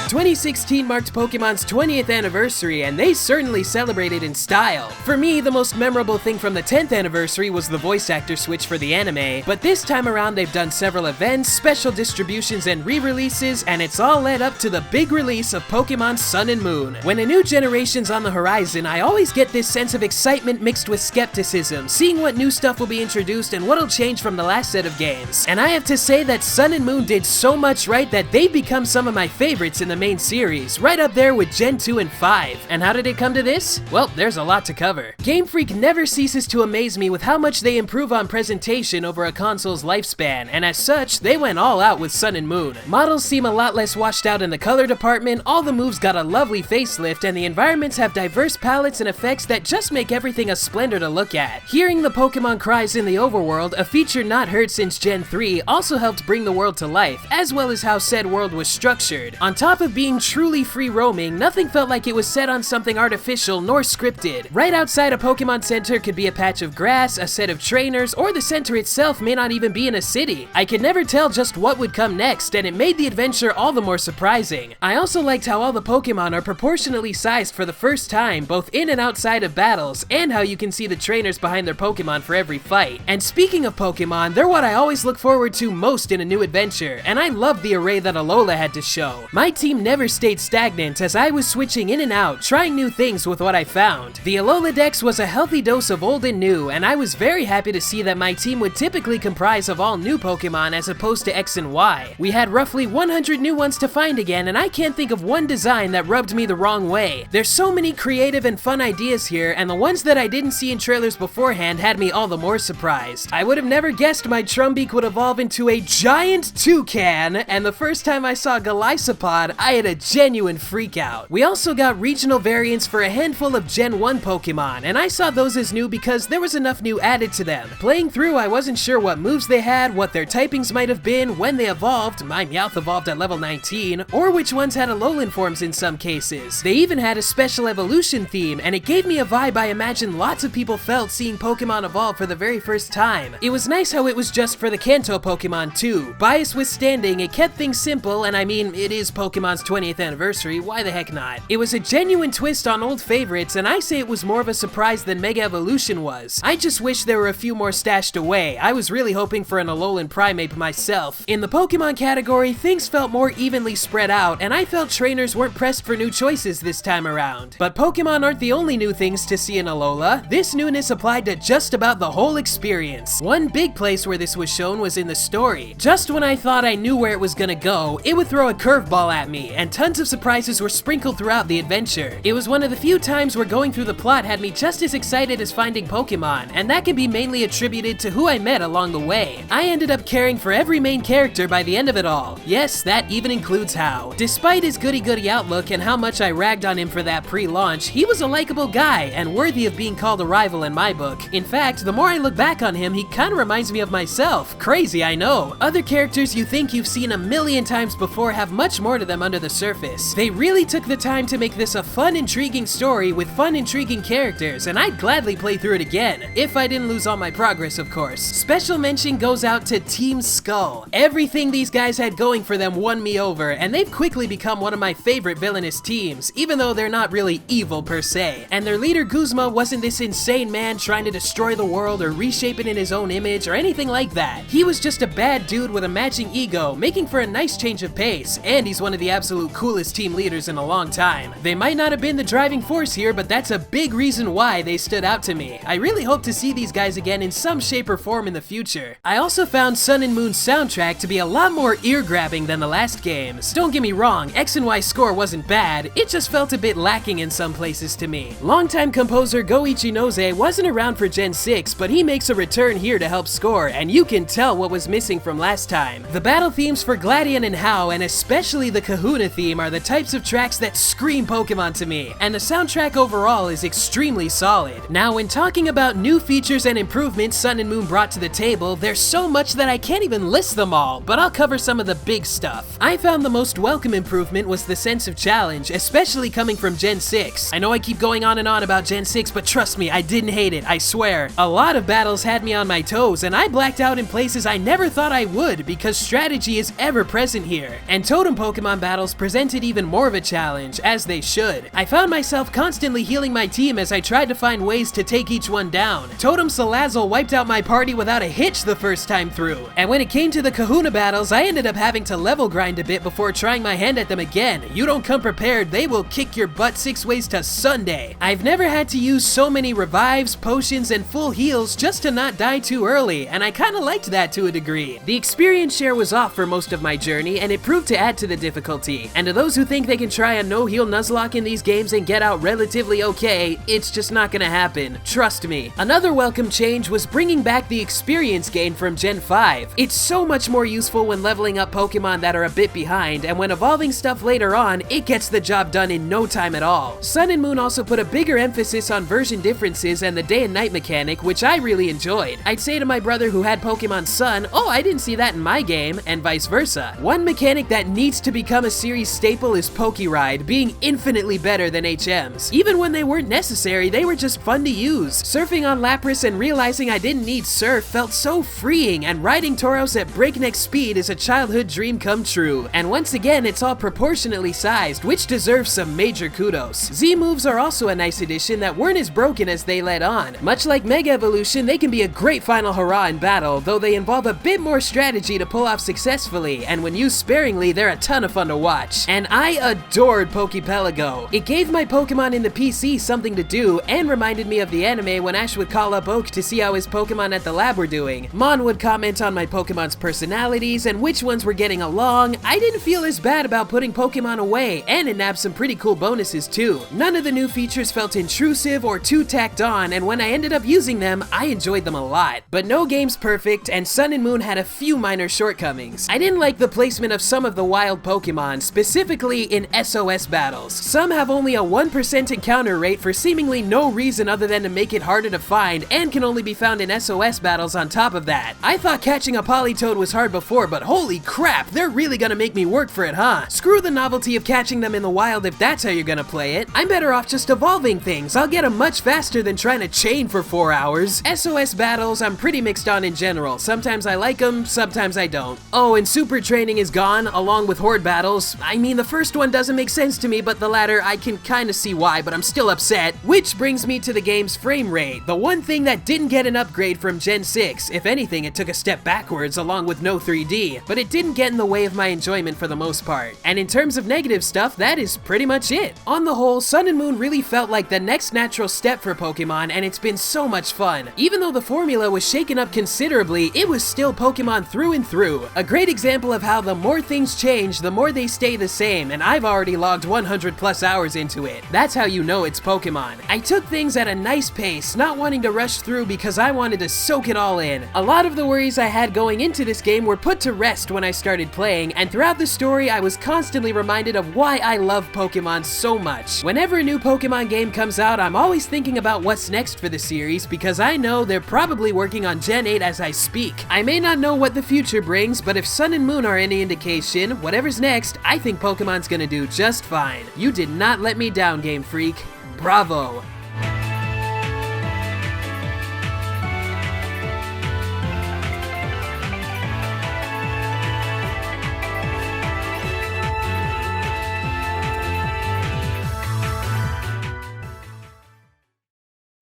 2016 marked Pokemon's 20th anniversary, and they certainly celebrated in style. For me, the most memorable thing from the 10th anniversary was the voice actor switch for the anime, but this time around they've done several events, special distributions, and re-releases, and it's all led up to the big release of Pokemon Sun and Moon. When a new generation's on the horizon, I always get this sense of excitement mixed with skepticism, seeing what new stuff will be introduced and what'll change from the last set of games. And I have to say that Sun and Moon did so much right that they've become some of my favorites in the main series, right up there with Gen 2 and 5. And how did it come to this? Well, there's a lot to cover. Game Freak never ceases to amaze me with how much they improve on presentation over a console's lifespan, and as such, they went all out with Sun and Moon. Models seem a lot less washed out in the color department, all the moves got a lovely facelift, and the environments have diverse palettes and effects that just make everything a splendor to look at. Hearing the Pokemon cries in the overworld, a feature not heard since Gen 3, also helped bring the world to life, as well as how said world was structured. On top of being truly free roaming, nothing felt like it was set on something artificial nor scripted. Right outside a Pokemon Center could be a patch of grass, a set of trainers, or the center itself may not even be in a city. I could never tell just what would come next, and it made the adventure all the more surprising. I also liked how all the Pokemon are proportionally sized for the first time, both in and outside of battles, and how you can see the trainers behind their Pokemon for every fight. And speaking of Pokemon, they're what I always look forward to most in a new adventure, and I love the array that Alola had to show. My team never stayed stagnant as I was switching in and out, trying new things with what I found. The Alola Dex was a healthy dose of old and new, and I was very happy to see that my team would typically comprise of all new Pokemon as opposed to X and Y. We had roughly 100 new ones to find again, and I can't think of one design that rubbed me the wrong way. There's so many creative and fun ideas here, and the ones that I didn't see in trailers beforehand had me all the more surprised. I would have never guessed my Trumbeak would evolve into a giant toucan, and the first time I saw Golisopod, I had a genuine freak out. We also got regional variants for a handful of Gen 1 Pokemon, and I saw those as new because there was enough new added to them. Playing through, I wasn't sure what moves they had, what their typings might have been, when they evolved, my Meowth evolved at level 19, or which ones had Alolan forms in some cases. They even had a special evolution theme, and it gave me a vibe I imagine lots of people felt seeing Pokemon evolve for the very first time. It was nice how it was just for the Kanto Pokemon too. Bias withstanding, it kept things simple, and I mean, it is Pokemon's 20th anniversary, why the heck not? It was a genuine twist on old favorites, and I say it was more of a surprise than Mega Evolution was. I just wish there were a few more stashed away. I was really hoping for an Alolan Primeape myself. In the Pokemon category, things felt more evenly spread out, and I felt trainers weren't pressed for new choices this time around. But Pokemon aren't the only new things to see in Alola. This newness applied to just about the whole experience. One big place where this was shown was in the story. Just when I thought I knew where it was gonna go, it would throw a curveball at me, and tons of surprises were sprinkled throughout the adventure. It was one of the few times where going through the plot had me just as excited as finding Pokemon, and that can be mainly attributed to who I met along the way. I ended up caring for every main character by the end of it all. Yes, that even includes Hau. Despite his goody-goody outlook and how much I ragged on him for that pre-launch, he was a likable guy and worthy of being called a rival in my book. In fact, the more I look back on him, he kinda reminds me of myself. Crazy, I know. Other characters you think you've seen a million times before have much more to them under the surface. They really took the time to make this a fun, intriguing story with fun, intriguing characters, and I'd gladly play through it again, if I didn't lose all my progress, of course. Special mention goes out to Team Skull. Everything these guys had going for them won me over, and they've quickly become one of my favorite villainous teams, even though they're not really evil per se. And their leader Guzma wasn't this insane man trying to destroy the world or reshape it in his own image or anything like that. He was just a bad dude with a matching ego, making for a nice change of pace, and he's one of the absolute coolest team leaders in a long time. They might not have been the driving force here, but that's a big reason why they stood out to me. I really hope to see these guys again in some shape or form in the future. I also found Sun and Moon's soundtrack to be a lot more ear-grabbing than the last games. Don't get me wrong, X and Y score wasn't bad, it just felt a bit lacking in some places to me. Longtime composer Go Ichinose wasn't around for Gen 6, but he makes a return here to help score, and you can tell what was missing from last time. The battle themes for Gladion and Hau, and especially the Kahuna theme, are the types of tracks that scream Pokemon to me, and the soundtrack overall is extremely solid. Now, when talking about new features and improvements Sun and Moon brought to the table, there's so much that I can't even list them all, but I'll cover some of the big stuff. I found the most welcome improvement was the sense of challenge, especially coming from Gen 6. I know I keep going on and on about Gen 6, but trust me, I didn't hate it, I swear. A lot of battles had me on my toes, and I blacked out in places I never thought I would because strategy is ever present here. And Totem Pokemon battles battles presented even more of a challenge, as they should. I found myself constantly healing my team as I tried to find ways to take each one down. Totem Salazzle wiped out my party without a hitch the first time through, and when it came to the Kahuna battles, I ended up having to level grind a bit before trying my hand at them again. You don't come prepared, they will kick your butt 6 ways to Sunday. I've never had to use so many revives, potions, and full heals just to not die too early, and I kinda liked that to a degree. The experience share was off for most of my journey, and it proved to add to the difficulty. And to those who think they can try a no-heal Nuzlocke in these games and get out relatively okay, it's just not gonna happen. Trust me. Another welcome change was bringing back the experience gain from Gen 5. It's so much more useful when leveling up Pokemon that are a bit behind, and when evolving stuff later on, it gets the job done in no time at all. Sun and Moon also put a bigger emphasis on version differences and the day and night mechanic, which I really enjoyed. I'd say to my brother who had Pokemon Sun, "Oh, I didn't see that in my game," and vice versa. One mechanic that needs to become a series staple is Pokéride, being infinitely better than HMs. Even when they weren't necessary, they were just fun to use. Surfing on Lapras and realizing I didn't need Surf felt so freeing, and riding Tauros at breakneck speed is a childhood dream come true. And once again, it's all proportionately sized, which deserves some major kudos. Z moves are also a nice addition that weren't as broken as they led on. Much like Mega Evolution, they can be a great final hurrah in battle, though they involve a bit more strategy to pull off successfully, and when used sparingly, they're a ton of fun to watch. And I adored Poképelago. It gave my Pokemon in the PC something to do, and reminded me of the anime when Ash would call up Oak to see how his Pokemon at the lab were doing. Mon would comment on my Pokemon's personalities and which ones were getting along. I didn't feel as bad about putting Pokemon away, and it nabbed some pretty cool bonuses too. None of the new features felt intrusive or too tacked on, and when I ended up using them, I enjoyed them a lot. But no game's perfect, and Sun and Moon had a few minor shortcomings. I didn't like the placement of some of the wild Pokemon, specifically in SOS battles. Some have only a 1% encounter rate for seemingly no reason other than to make it harder to find, and can only be found in SOS battles on top of that. I thought catching a Politoed was hard before, but holy crap, they're really gonna make me work for it, huh? Screw the novelty of catching them in the wild if that's how you're gonna play it. I'm better off just evolving things. I'll get them much faster than trying to chain for 4 hours. SOS battles I'm pretty mixed on in general. Sometimes I like them, sometimes I don't. Oh, and super training is gone, along with horde battles. I mean, the first one doesn't make sense to me, but the latter I can kinda see why, but I'm still upset. Which brings me to the game's frame rate, the one thing that didn't get an upgrade from Gen 6. If anything, it took a step backwards along with no 3D, but it didn't get in the way of my enjoyment for the most part. And in terms of negative stuff, that is pretty much it. On the whole, Sun and Moon really felt like the next natural step for Pokemon, and it's been so much fun. Even though the formula was shaken up considerably, it was still Pokemon through and through. A great example of how the more things change, the more they stay the same, and I've already logged 100 plus hours into it. That's how you know it's Pokemon. I took things at a nice pace, not wanting to rush through because I wanted to soak it all in. A lot of the worries I had going into this game were put to rest when I started playing, and throughout the story I was constantly reminded of why I love Pokemon so much. Whenever a new Pokemon game comes out, I'm always thinking about what's next for the series because I know they're probably working on Gen 8 as I speak. I may not know what the future brings, but if Sun and Moon are any indication, whatever's next, I think Pokemon's gonna do just fine. You did not let me down, Game Freak. Bravo!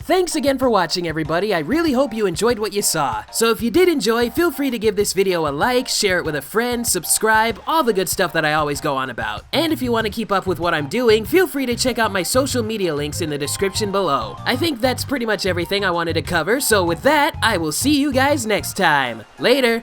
Thanks again for watching, everybody. I really hope you enjoyed what you saw. So if you did enjoy, feel free to give this video a like, share it with a friend, subscribe, all the good stuff that I always go on about. And if you want to keep up with what I'm doing, feel free to check out my social media links in the description below. I think that's pretty much everything I wanted to cover, so with that, I will see you guys next time. Later!